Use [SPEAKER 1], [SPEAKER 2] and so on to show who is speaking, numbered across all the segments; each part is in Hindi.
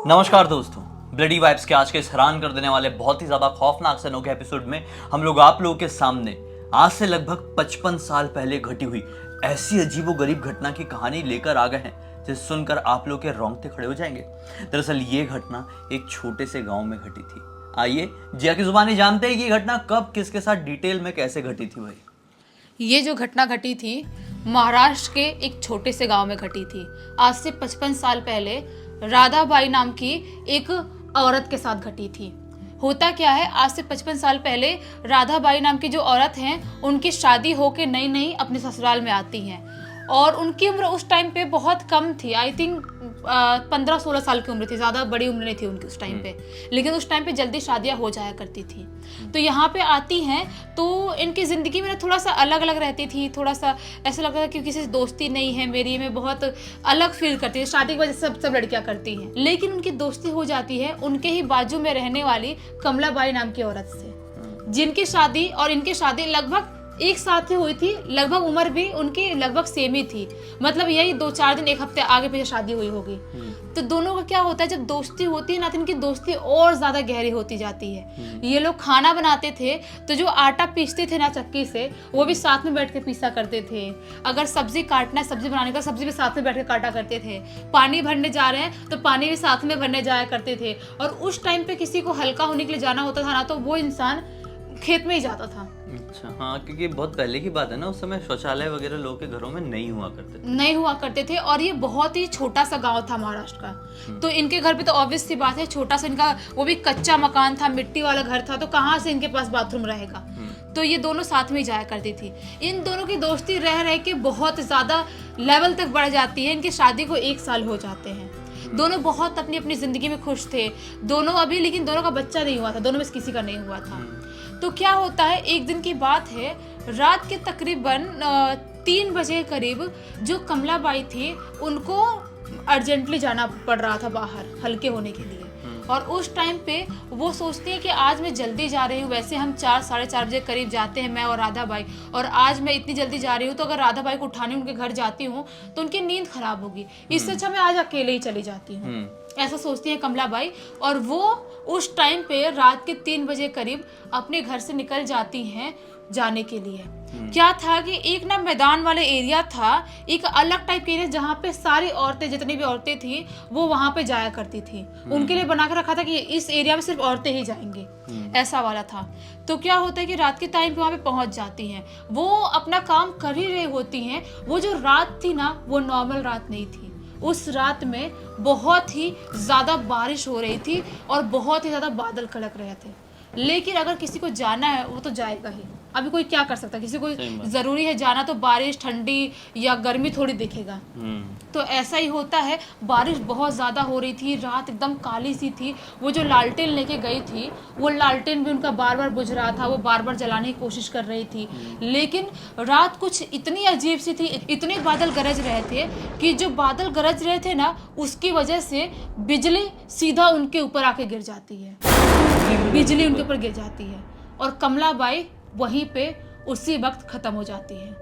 [SPEAKER 1] नमस्कार दोस्तों, ब्लडी वाइब्स के आज के इस हैरान कर देने वाले बहुत ही ज्यादा खौफनाक से अनोखे एपिसोड में हम लोग आप लोगों के सामने आज से लगभग 55 साल पहले घटी हुई ऐसी अजीबोगरीब घटना की कहानी लेकर आ गए हैं जिसे सुनकर आप लोग के रोंगटे खड़े हो जाएंगे। दरअसल ये घटना एक छोटे से गांव में घटी थी। आइए जिया की जुबानी जानते हैं कि ये घटना कब किसके साथ डिटेल में कैसे घटी थी। भाई
[SPEAKER 2] ये जो घटना घटी थी महाराष्ट्र के एक छोटे से गांव में घटी थी। आज से 55 साल पहले राधाबाई नाम की एक औरत के साथ घटी थी। होता क्या है, आज से 55 साल पहले राधाबाई नाम की जो औरत हैं उनकी शादी होके नई नई अपने ससुराल में आती हैं और उनकी उम्र उस टाइम पे बहुत कम थी। आई थिंक 15-16 साल की उम्र थी, ज़्यादा बड़ी उम्र नहीं थी उनकी उस टाइम पे। लेकिन उस टाइम पे जल्दी शादियां हो जाया करती थी। तो यहाँ पे आती हैं तो इनकी ज़िंदगी में थोड़ा सा अलग अलग रहती थी। थोड़ा सा ऐसा लगता था कि किसी से दोस्ती नहीं है मेरी, मैं बहुत अलग फील करती थी। शादी की वजह से सब लड़कियाँ करती हैं, लेकिन उनकी दोस्ती हो जाती है उनके ही बाजू में रहने वाली कमलाबाई नाम की औरत से, जिनकी शादी और इनकी शादी लगभग एक साथ ही हुई थी। लगभग उम्र भी उनकी लगभग सेम ही थी, मतलब यही 2-4 दिन, एक हफ्ते आगे पीछे शादी हुई होगी। तो दोनों का क्या होता है, जब दोस्ती होती है ना तो इनकी दोस्ती और ज्यादा गहरी होती जाती है। ये लोग खाना बनाते थे तो जो आटा पीसते थे ना चक्की से, वो भी साथ में बैठ के पीसा करते थे। अगर सब्जी काटना है, सब्जी बनाने का, सब्जी भी साथ में बैठ के काटा करते थे। पानी भरने जा रहे हैं तो पानी भी साथ में भरने जाया करते थे। और उस टाइम पे किसी को हल्का होने के लिए जाना होता था ना, तो वो इंसान खेत में ही जाता था।
[SPEAKER 1] अच्छा, हाँ, क्योंकि बहुत पहले की बात है ना, उस समय शौचालय वगैरह लोगों के घरों में नहीं हुआ करते थे। और ये बहुत ही छोटा सा गांव था महाराष्ट्र का। तो इनके घर पे तो ऑब्वियस सी बात है, छोटा सा इनका वो भी कच्चा मकान था, मिट्टी वाला घर था, तो कहाँ से इनके पास बाथरूम रहेगा। तो ये दोनों साथ में ही जाया करती थी। इन दोनों की दोस्ती रह रह के बहुत ज्यादा लेवल तक बढ़ जाती है। इनकी शादी को 1 साल हो जाते हैं। दोनों बहुत अपनी अपनी जिंदगी में खुश थे दोनों अभी, लेकिन दोनों का बच्चा नहीं हुआ था, दोनों में से किसी का नहीं हुआ था। तो क्या होता है, एक दिन की बात है, रात के तकरीबन 3 बजे करीब जो कमलाबाई थी उनको अर्जेंटली जाना पड़ रहा था बाहर हल्के होने के लिए। और उस टाइम पे वो सोचती है कि आज मैं जल्दी जा रही हूँ। वैसे हम 4-4:30 बजे करीब जाते हैं, मैं और राधाबाई, और आज मैं इतनी जल्दी जा रही हूँ तो अगर राधाबाई को उठाने उनके घर जाती हूँ तो उनकी नींद खराब होगी, इससे अच्छा मैं आज अकेले ही चली जाती हूँ। ऐसा सोचती है कमलाबाई। और वो उस टाइम पे रात के 3 बजे करीब अपने घर से निकल जाती हैं जाने के लिए। क्या था कि एक ना मैदान वाले एरिया था, एक अलग टाइप के एरिया, जहाँ पे सारी औरतें, जितनी भी औरतें थी वो वहां पे जाया करती थी। उनके लिए बना के रखा था कि इस एरिया में सिर्फ औरतें ही जाएंगे, ऐसा वाला था। तो क्या होता है कि रात के टाइम पे वहां पे पहुंच जाती हैं, वो अपना काम कर ही रही होती हैं। वो जो रात थी ना, वो नॉर्मल रात नहीं थी। उस रात में बहुत ही ज्यादा बारिश हो रही थी और बहुत ही ज्यादा बादल कड़क रहे थे। लेकिन अगर किसी को जाना है वो तो जाएगा ही। अभी कोई क्या कर सकता है, किसी को जरूरी है जाना तो बारिश, ठंडी या गर्मी थोड़ी देखेगा। तो ऐसा ही होता है। बारिश बहुत ज्यादा हो रही थी, रात एकदम काली सी थी। वो जो लालटेन लेके गई थी, वो लालटेन भी उनका बार बार बुझ रहा था, वो बार बार जलाने की कोशिश कर रही थी। लेकिन रात कुछ इतनी अजीब सी थी, इतने बादल गरज रहे थे कि जो बादल गरज रहे थे ना, उसकी वजह से बिजली सीधा उनके ऊपर आके गिर जाती है। बिजली उनके ऊपर गिर जाती है और कमलाबाई वहीं पे उसी वक्त खत्म हो जाती है।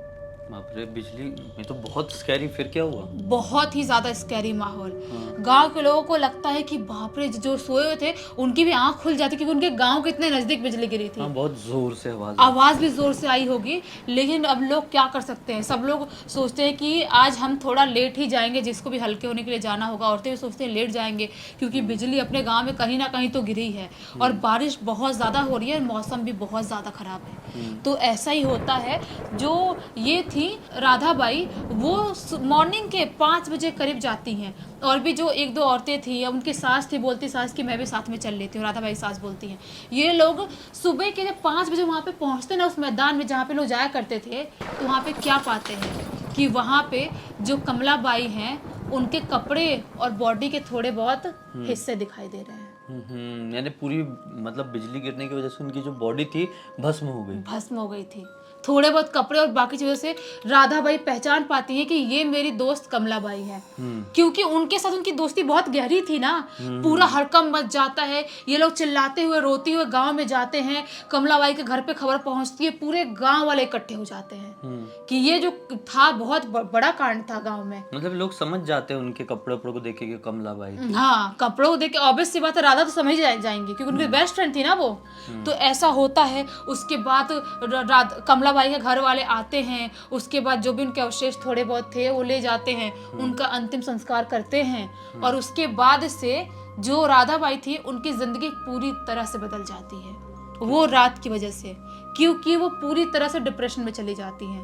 [SPEAKER 1] बाप रे, बिजली में तो बहुत स्कैरी। फिर क्या हुआ?
[SPEAKER 2] बहुत ही ज्यादा स्कैरी माहौल। गांव के लोगों को लगता है कि बाप रे, जो सोए हुए थे उनकी भी आंख खुल जाती, क्योंकि उनके गांव के इतने नजदीक बिजली गिरी थी।
[SPEAKER 1] बहुत जोर से
[SPEAKER 2] आवाज भी जोर से आई होगी। लेकिन अब लोग क्या कर सकते हैं, सब लोग सोचते हैं कि आज हम थोड़ा लेट ही जाएंगे, जिसको भी हल्के होने के लिए जाना होगा। औरतें भी सोचते हैं लेट जाएंगे, क्योंकि बिजली अपने गाँव में कहीं ना कहीं तो गिरी है और बारिश बहुत ज्यादा हो रही है, मौसम भी बहुत ज्यादा खराब है। तो ऐसा ही होता है। जो ये थी राधा बाई, वो मॉर्निंग के 5 बजे करीब जाती हैं। और भी जो 1-2 औरतें थी, उनकी सास थी, बोलती सास कि मैं भी साथ में चल लेती हूँ। राधा बाई सास बोलती हैं। ये लोग सुबह के जब 5 बजे वहाँ पे पहुँचते ना, उस मैदान में जहाँ पे लोग जाया करते थे, तो वहाँ पे क्या पाते हैं कि वहाँ पे जो कमलाबाई हैं उनके कपड़े और बॉडी के थोड़े बहुत हिस्से दिखाई दे रहे हैं।
[SPEAKER 1] यानी पूरी, मतलब बिजली गिरने की वजह से उनकी जो बॉडी थी भस्म हो गई
[SPEAKER 2] थी। थोड़े बहुत कपड़े और बाकी चीजों से राधाबाई पहचान पाती है कि ये मेरी दोस्त कमलाबाई है। क्योंकि उनके साथ उनकी दोस्ती बहुत गहरी थी ना। पूरा हड़कंप मच जाता है, ये लोग चिल्लाते हुए रोते हुए गांव में जाते हैं, कमलाबाई के घर पे खबर पहुंचती है, पूरे गांव वाले इकट्ठे हो जाते हैं कि ये जो था बहुत बड़ा कांड था गांव में।
[SPEAKER 3] मतलब लोग समझ जाते हैं उनके कपड़ों को देख के कमलाबाई।
[SPEAKER 2] हाँ, कपड़ों को देख के ऑब्वियस सी बात है, राधा तो समझ जाएंगी क्योंकि उनकी बेस्ट फ्रेंड थी ना वो। तो ऐसा होता है। उसके बाद कमलाबाई के घर वाले आते हैं, उसके बाद जो भी उनके अवशेष थोड़े बहुत थे वो ले जाते हैं, उनका अंतिम संस्कार करते हैं। और उसके बाद से जो राधाबाई थी उनकी जिंदगी पूरी तरह से बदल जाती है वो रात की वजह से, क्योंकि वो पूरी तरह से डिप्रेशन में चली जाती हैं,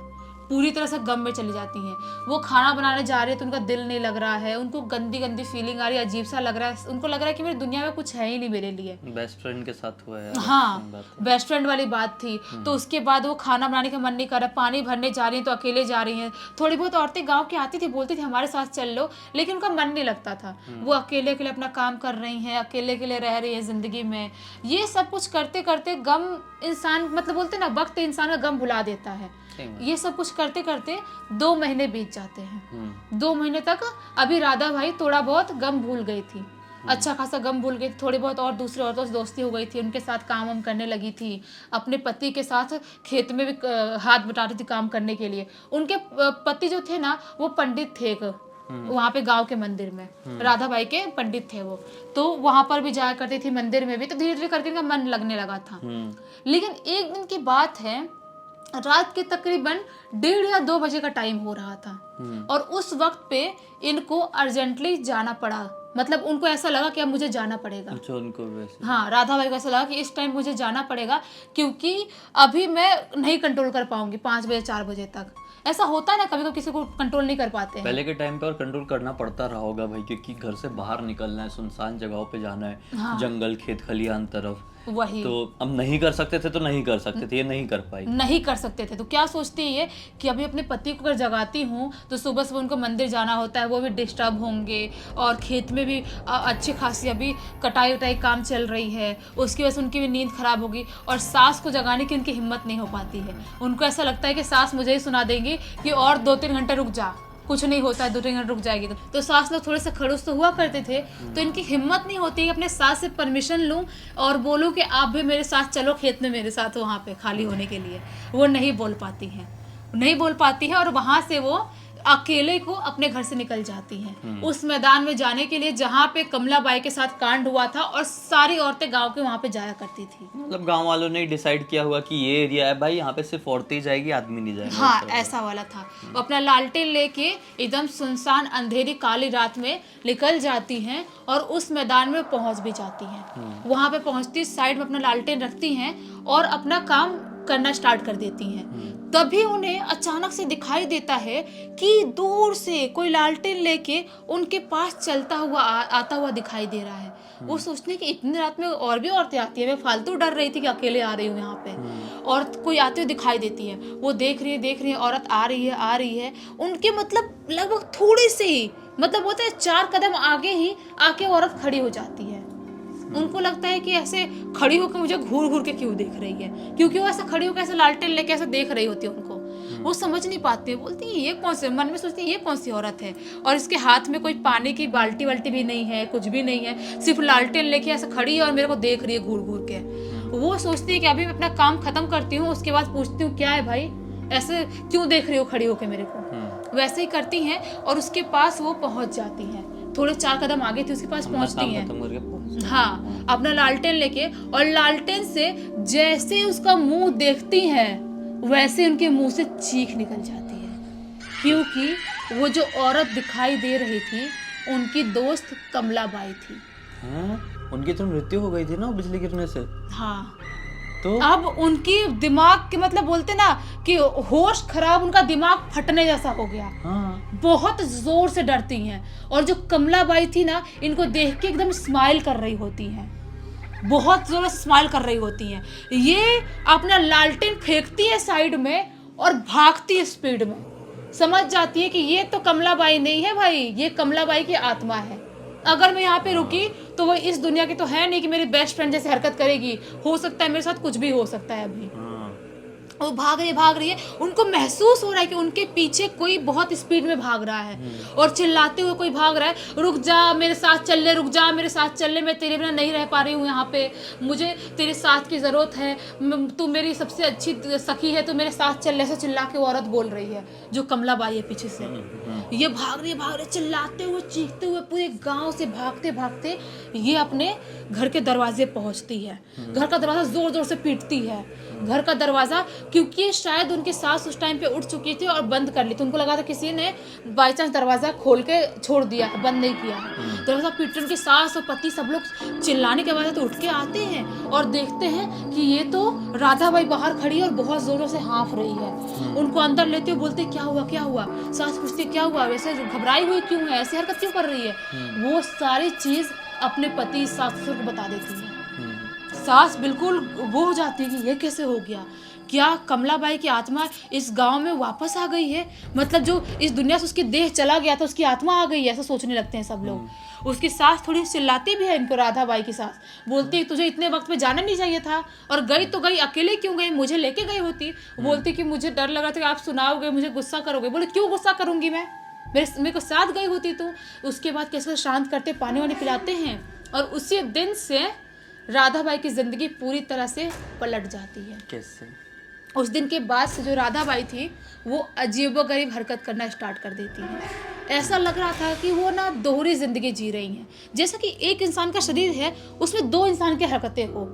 [SPEAKER 2] पूरी तरह से गम में चली जाती हैं। वो खाना बनाने जा रहे हैं तो उनका दिल नहीं लग रहा है, उनको गंदी गंदी फीलिंग आ रही है, अजीब सा लग रहा है, उनको लग रहा है कि मेरी दुनिया में कुछ है ही नहीं मेरे लिए।
[SPEAKER 3] बेस्ट फ्रेंड के साथ हुआ है।
[SPEAKER 2] हाँ, बेस्ट फ्रेंड वाली बात थी। तो उसके बाद वो खाना बनाने का मन नहीं कर रहा, पानी भरने जा रही हैं तो अकेले जा रही हैं। थोड़ी बहुत औरतें गाँव की आती थी, बोलती थी हमारे साथ चल लो, लेकिन उनका मन नहीं लगता था। वो अकेले अकेले अपना काम कर रही हैं, अकेले अकेले रह रही है जिंदगी में। ये सब कुछ करते करते गम इंसान, मतलब बोलते ना, वक्त इंसान का गम भुला देता है। ये सब कुछ करते करते 2 महीने बीत जाते हैं। 2 महीने तक अभी राधा भाई थोड़ा बहुत गम भूल गई थी, अच्छा खासा गम भूल गई थी, थोड़ी बहुत और दूसरी औरतों से दोस्ती हो गई थी, उनके साथ काम हम करने लगी थी, अपने पति के साथ खेत में भी हाथ बटाती थी काम करने के लिए। उनके पति जो थे ना वो पंडित थे एक वहाँ पे गांव के मंदिर में, राधाबाई के पंडित थे वो, तो वहां पर भी जाया करती थी मंदिर में भी। तो धीरे धीरे करके इनका मन लगने लगा था। लेकिन एक दिन की बात है, रात के तकरीबन 1:30 या 2 बजे का टाइम हो रहा था और उस वक्त पे इनको अर्जेंटली जाना पड़ा। मतलब उनको ऐसा लगा कि अब मुझे जाना पड़ेगा।
[SPEAKER 3] अच्छा, उनको वैसे।
[SPEAKER 2] हाँ, राधाबाई को ऐसा लगा कि इस टाइम मुझे जाना पड़ेगा क्योंकि अभी मैं नहीं कंट्रोल कर पाऊंगी 5 बजे 4 बजे तक। ऐसा होता है ना, कभी कभी किसी को कंट्रोल नहीं कर पाते हैं।
[SPEAKER 3] पहले के टाइम पे और कंट्रोल करना पड़ता रहा होगा भाई, क्योंकि घर से बाहर निकलना है, सुनसान जगहों पे जाना है। हाँ। जंगल खेत खलिहान तरफ,
[SPEAKER 2] वही
[SPEAKER 3] तो अब नहीं कर सकते थे तो नहीं कर सकते थे, ये नहीं कर पाई,
[SPEAKER 2] नहीं कर सकते थे। तो क्या सोचती है ये कि अभी अपने पति को अगर जगाती हूँ तो सुबह सुबह उनको मंदिर जाना होता है, वो भी डिस्टर्ब होंगे, और खेत में भी अच्छी खासी अभी कटाई उटाई काम चल रही है, उसकी वजह से उनकी भी नींद खराब होगी। और सास को जगाने की उनकी हिम्मत नहीं हो पाती है। उनको ऐसा लगता है कि सास मुझे ही सुना देंगी कि और 2-3 घंटे रुक जा, कुछ नहीं होता है, 2-3 घंटे रुक जाएगी। तो सास लोग थोड़े से खड़ूस तो हुआ करते थे, तो इनकी हिम्मत नहीं होती कि अपने सास से परमिशन लूं और बोलूं कि आप भी मेरे साथ चलो खेत में मेरे साथ वहाँ पे खाली होने के लिए। वो नहीं बोल पाती हैं, नहीं बोल पाती है, और वहाँ से वो अकेले को अपने घर से निकल जाती हैं उस मैदान में जाने के लिए जहाँ पे कमलाबाई के साथ कांड हुआ था, और सारी औरतें गांव के वहाँ पे जाया करती थी।
[SPEAKER 3] मतलब गांव वालों ने डिसाइड किया हुआ कि ये एरिया है भाई, यहाँ पे सिर्फ औरतें ही जाएगी, आदमी नहीं जाएगा।
[SPEAKER 2] हाँ, ऐसा वाला था। वो अपना लालटेन लेके एकदम सुनसान अंधेरी काली रात में निकल जाती हैं और उस मैदान में पहुंच भी जाती हैं। वहां पे पहुंचती साइड में अपना लालटेन रखती हैं और अपना काम करना स्टार्ट कर देती हैं। तभी उन्हें अचानक से दिखाई देता है कि दूर से कोई लालटेन लेके उनके पास चलता हुआ आता हुआ दिखाई दे रहा है। वो सोचते हैं कि इतनी रात में और भी औरतें आती है, मैं फालतू डर रही थी कि अकेले आ रही हूँ यहाँ पे, और कोई आते हुए दिखाई देती है। वो देख रही है औरत आ रही है उनके मतलब लगभग थोड़ी सी ही, मतलब बोलते हैं 4 कदम आगे ही आके औरत खड़ी हो जाती है। उनको लगता है कि ऐसे खड़ी होकर मुझे घूर घूर के क्यों देख रही है, क्योंकि वो ऐसे खड़ी होकर ऐसे लालटेन लेके ऐसे देख रही होती है उनको। वो समझ नहीं पाती है, बोलती है ये कौन सी, मन में सोचती है ये कौन सी औरत है, और इसके हाथ में कोई पानी की बाल्टी वाल्टी भी नहीं है, कुछ भी नहीं है, सिर्फ लालटेन लेके ऐसे खड़ी है और मेरे को देख रही है घूर घूर के। वो सोचती है कि अभी मैं अपना काम खत्म करती हूँ, उसके बाद पूछती हूँ क्या है भाई, ऐसे क्यों देख रही हो खड़ी होके मेरे को। वैसे ही करती हैं और उसके पास वो पहुंच जाती हैं। थोड़े 4 कदम आगे थी उसके पास पहुंचती हैं। हाँ, अपना लालटेन लेके, और लालटेन से जैसे उसका मुंह देखती हैं वैसे उनके मुंह से चीख निकल जाती है, क्योंकि वो जो औरत दिखाई दे रही थी उनकी दोस्त कमलाबाई थी।
[SPEAKER 3] उनकी तो मृत्यु हो गई थी ना बिजली गिरने से।
[SPEAKER 2] हाँ,
[SPEAKER 3] तो
[SPEAKER 2] अब उनकी दिमाग के मतलब बोलते ना कि होश खराब, उनका दिमाग फटने जैसा हो गया।
[SPEAKER 3] हाँ।
[SPEAKER 2] बहुत जोर से डरती हैं, और जो कमलाबाई थी ना इनको देख के एकदम स्माइल कर रही होती हैं, बहुत जोर से स्माइल कर रही होती हैं। ये अपना लालटेन फेंकती है साइड में और भागती है स्पीड में। समझ जाती है कि ये तो कमलाबाई नहीं है भाई, ये कमलाबाई की आत्मा है। अगर मैं यहाँ पे रुकी तो वो इस दुनिया की तो है नहीं कि मेरी बेस्ट फ्रेंड जैसे हरकत करेगी, हो सकता है मेरे साथ कुछ भी हो सकता है अभी। वो भाग रही है, उनको महसूस हो रहा है कि उनके पीछे कोई बहुत स्पीड में भाग रहा है और चिल्लाते हुए कोई भाग रहा है, रुक जा मेरे साथ चल ले, रुक जा मेरे साथ चल ले, मैं तेरे बिना नहीं रह पा रही हूँ यहाँ पे, मुझे तेरे साथ की ज़रूरत है, तू मेरी सबसे अच्छी सखी है, तू मेरे साथ चल ले, ऐसे चिल्ला के वो औरत बोल रही है जो कमलाबाई है पीछे से। ये भाग रही चिल्लाते हुए चीखते हुए पूरे गाँव से भागते भागते ये अपने घर के दरवाजे पहुँचती है। घर का दरवाज़ा ज़ोर ज़ोर से पीटती है, घर का दरवाज़ा, क्योंकि शायद उनकी सास उस टाइम पे उठ चुकी थी और बंद कर ली थी, उनको लगा था किसी ने बाई चांस दरवाज़ा खोल के छोड़ दिया, बंद नहीं किया है। दरवाज़ा पीट, उनके सास और पति सब लोग चिल्लाने के बाद तो उठ के आते हैं और देखते हैं कि ये तो राधाबाई बाहर खड़ी है और बहुत ज़ोरों से हाँफ रही है। उनको अंदर लेते हुए बोलते क्या हुआ। सास पूछती क्या हुआ, वैसे घबराई हुई क्यों है, ऐसी हरकत क्यों कर रही है। वो सारी चीज़ अपने पति सास ससुर को बता देती है। सास बिल्कुल वो हो जाती है कि ये कैसे हो गया, क्या कमलाबाई की आत्मा इस गांव में वापस आ गई है, मतलब जो इस दुनिया से उसकी देह चला गया था उसकी आत्मा आ गई है, ऐसा सोचने लगते हैं सब लोग। उसकी सास थोड़ी चिल्लाती भी है इनको, राधाबाई की सास बोलती तुझे इतने वक्त में जाना नहीं चाहिए था, और गई तो गई, अकेले क्यों गई, मुझे लेके गई होती। बोलती कि मुझे डर लगा था कि आप सुनाओगे, मुझे गुस्सा करोगे। बोले क्यों गुस्सा करूंगी मैं, मेरे को साथ गई होती तो। उसके बाद कैसे शांत करते, पानी वानी पिलाते हैं, और उसी दिन से राधाबाई की जिंदगी पूरी तरह से पलट जाती है।
[SPEAKER 3] कैसे?
[SPEAKER 2] उस दिन के बाद से जो राधाबाई थी वो अजीबोगरीब हरकत करना स्टार्ट कर देती है। ऐसा लग रहा था कि वो ना दोहरी जिंदगी जी रही हैं, जैसा कि एक इंसान का शरीर है उसमें दो इंसान की हरकतें हो,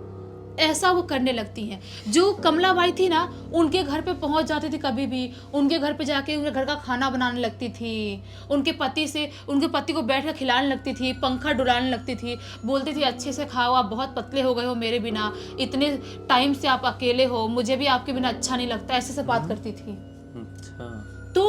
[SPEAKER 2] ऐसा वो करने लगती हैं। जो कमलाबाई थी ना, उनके घर पे पहुंच जाती थी, कभी भी उनके घर पे जाके उनके घर का खाना बनाने लगती थी, उनके पति को बैठ कर खिलाने लगती थी, पंखा डुलाने लगती थी, बोलती थी अच्छे से खाओ, आप बहुत पतले हो गए हो मेरे बिना, इतने टाइम से आप अकेले हो, मुझे भी आपके बिना अच्छा नहीं लगता, ऐसे से बात करती थी। तो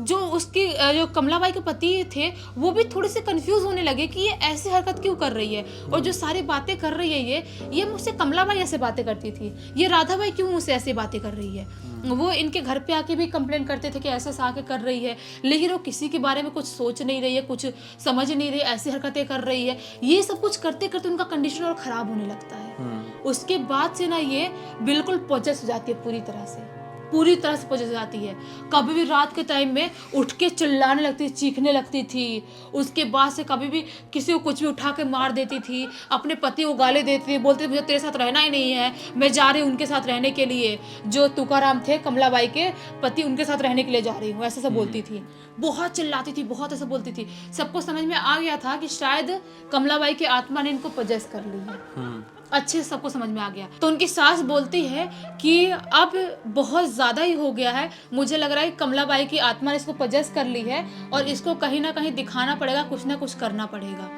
[SPEAKER 2] जो कमलाबाई के पति थे वो भी थोड़े से कंफ्यूज होने लगे कि ये ऐसी हरकत क्यों कर रही है, और जो सारी बातें कर रही है ये मुझसे कमलाबाई ऐसे बातें करती थी, ये राधाबाई क्यों मुझसे ऐसी बातें कर रही है। वो इनके घर पे आके भी कंप्लेन करते थे कि ऐसा आके कर रही है, लेकिन वो किसी के बारे में कुछ सोच नहीं रही है, कुछ समझ नहीं रही, ऐसी हरकतें कर रही है। ये सब कुछ करते करते उनका कंडीशन और खराब होने लगता है। उसके बाद से ना ये बिल्कुल पोजेस हो जाती है, पूरी तरह से पोजेस हो जाती है। कभी भी रात के टाइम में उठ के चिल्लाने लगती थी, चीखने लगती थी। उसके बाद से कभी भी किसी को कुछ भी उठा के मार देती थी, अपने पति को गाली देती थी, बोलती थी मुझे तेरे साथ रहना ही नहीं है, मैं जा रही हूँ उनके साथ रहने के लिए, जो तुकाराम थे कमलाबाई के पति, उनके साथ रहने के लिए जा रही हूँ, ऐसा सब बोलती थी। बहुत चिल्लाती थी, बहुत ऐसा बोलती थी। सबको समझ में आ गया था कि शायद कमलाबाई की आत्मा ने इनको पोजेस कर ली है, अच्छे से सबको समझ में आ गया। तो उनकी सास बोलती है कि अब बहुत ज़्यादा ही हो गया है, मुझे लग रहा है कमलाबाई की आत्मा ने इसको पोजेस कर ली है और इसको कहीं ना कहीं दिखाना पड़ेगा, कुछ ना कुछ करना पड़ेगा।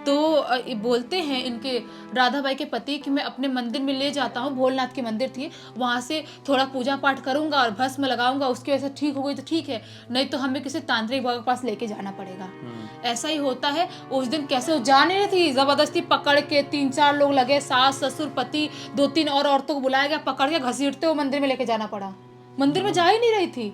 [SPEAKER 2] तो बोलते हैं इनके राधाबाई के पति कि मैं अपने मंदिर में ले जाता हूँ, भोलेनाथ की मंदिर थी, वहाँ से थोड़ा पूजा पाठ करूँगा और भस्म लगाऊंगा, उसकी वजह से ठीक हो गई तो ठीक है, नहीं तो हमें किसी तांत्रिक बाबा के पास लेके जाना पड़ेगा। ऐसा ही होता है। उस दिन कैसे वो जा नहीं रही थी, जबरदस्ती पकड़ के 3-4 लोग लगे, सास ससुर पति, 2-3 और औरतों को बुलाया गया, पकड़ के घसीटते हुए मंदिर में लेके जाना पड़ा। मंदिर में जा ही नहीं रही थी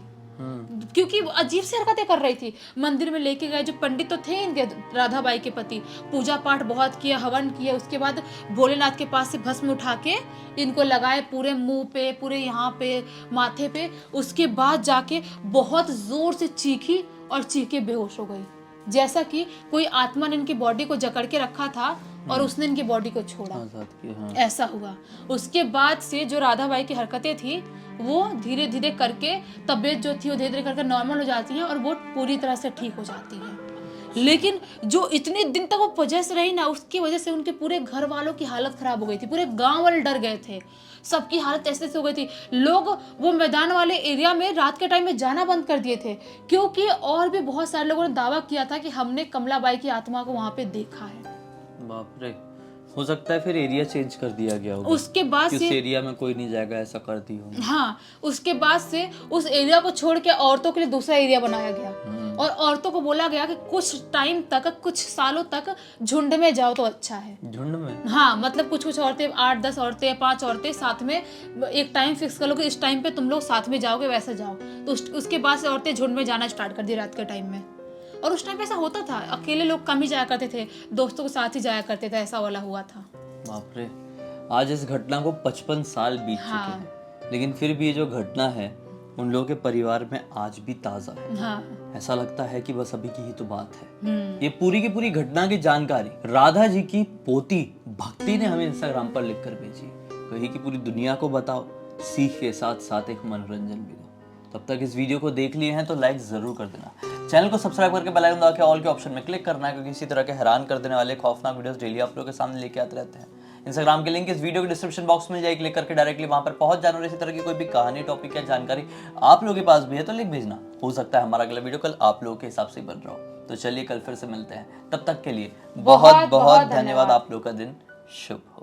[SPEAKER 2] क्योंकि अजीब सी हरकतें कर रही थी। मंदिर में लेके गए, जो पंडित तो थे इनके राधाबाई के पति, पूजा पाठ बहुत किया, हवन किया, उसके बाद भोलेनाथ के पास से भस्म उठा के इनको लगाए पूरे मुंह पे, पूरे यहाँ पे, माथे पे। उसके बाद जाके बहुत जोर से चीखी और चीख के बेहोश हो गई, जैसा कि कोई आत्मा ने इनकी बॉडी को जकड़ के रखा था और उसने इनकी बॉडी को छोड़ा। ऐसा हुआ। उसके बाद से जो राधाबाई की हरकतें थी वो धीरे धीरे करके, तबीयत जो थी वो धीरे धीरे करके नॉर्मल हो जाती है और वो पूरी तरह से ठीक हो जाती है। लेकिन जो इतने दिन तक वो पोजेस रही ना, उसकी वजह से उनके पूरे घर वालों की हालत खराब हो गई थी, पूरे गांव वाले डर गए थे, सबकी हालत ऐसे हो गई थी। लोग वो मैदान वाले एरिया में रात के टाइम में जाना बंद कर दिए थे, क्योंकि और भी बहुत सारे लोगों ने दावा किया था कि हमने कमलाबाई की आत्मा को वहां पे देखा है।
[SPEAKER 3] बाप रे, हो सकता है फिर एरिया चेंज कर दिया गया होगा,
[SPEAKER 2] उसके बाद से
[SPEAKER 3] एरिया में कोई नहीं जाएगा, ऐसा कर दी होगी।
[SPEAKER 2] हाँ, उसके बाद से उस एरिया को छोड़ के औरतों के लिए दूसरा एरिया बनाया गया और औरतों को बोला गया कि कुछ टाइम तक, कुछ सालों तक झुंड में जाओ तो अच्छा है।
[SPEAKER 3] झुंड में?
[SPEAKER 2] हाँ, मतलब कुछ औरतें, 8-10 औरतें, 5 औरतें साथ में एक टाइम फिक्स कर लो कि इस टाइम पे तुम लोग साथ में जाओगे, वैसे जाओ। तो उसके बाद से औरतें झुंड में जाना स्टार्ट कर दी रात के टाइम में। और उस टाइम पे ऐसा होता था, अकेले लोग कम ही जाया करते थे, दोस्तों के साथ ही जाया करते थे, ऐसा वाला हुआ था।
[SPEAKER 3] बाप रे, आज इस घटना को 55 साल बीत चुके हैं। लेकिन फिर भी ये जो घटना है उन लोगों के परिवार में आज भी ताजा है।
[SPEAKER 2] हाँ।
[SPEAKER 3] ऐसा लगता है कि बस अभी की ही तो बात है। ये पूरी की पूरी घटना की जानकारी राधा जी की पोती भक्ति ने हमें इंस्टाग्राम पर लिखकर भेजी। कही कि पूरी दुनिया को बताओ, सीख के साथ साथ एक मनोरंजन भी दो। तब तक इस वीडियो को देख लिए हैं तो लाइक जरूर कर देना, चैनल को सब्सक्राइब करके बेल आइकन दबा के ऑल के ऑप्शन में क्लिक करना है, क्योंकि इसी तरह के हैरान कर देने वाले खौफनाक वीडियोस डेली आप लोगों के सामने लेके आते रहते हैं। इंस्टाग्राम के लिंक इस वीडियो के डिस्क्रिप्शन बॉक्स में जाइए, क्लिक करके डायरेक्टली वहां पर पहुंच जाना। और इसी तरह की कोई भी कहानी, टॉपिक या जानकारी आप लोगों के पास भी है तो लिख भेजना। हो सकता है हमारा अगला वीडियो कल आप लोगों के हिसाब से बन रहा हो। तो चलिए कल फिर से मिलते हैं, तब तक के लिए बहुत बहुत धन्यवाद। आप लोगों का दिन शुभ।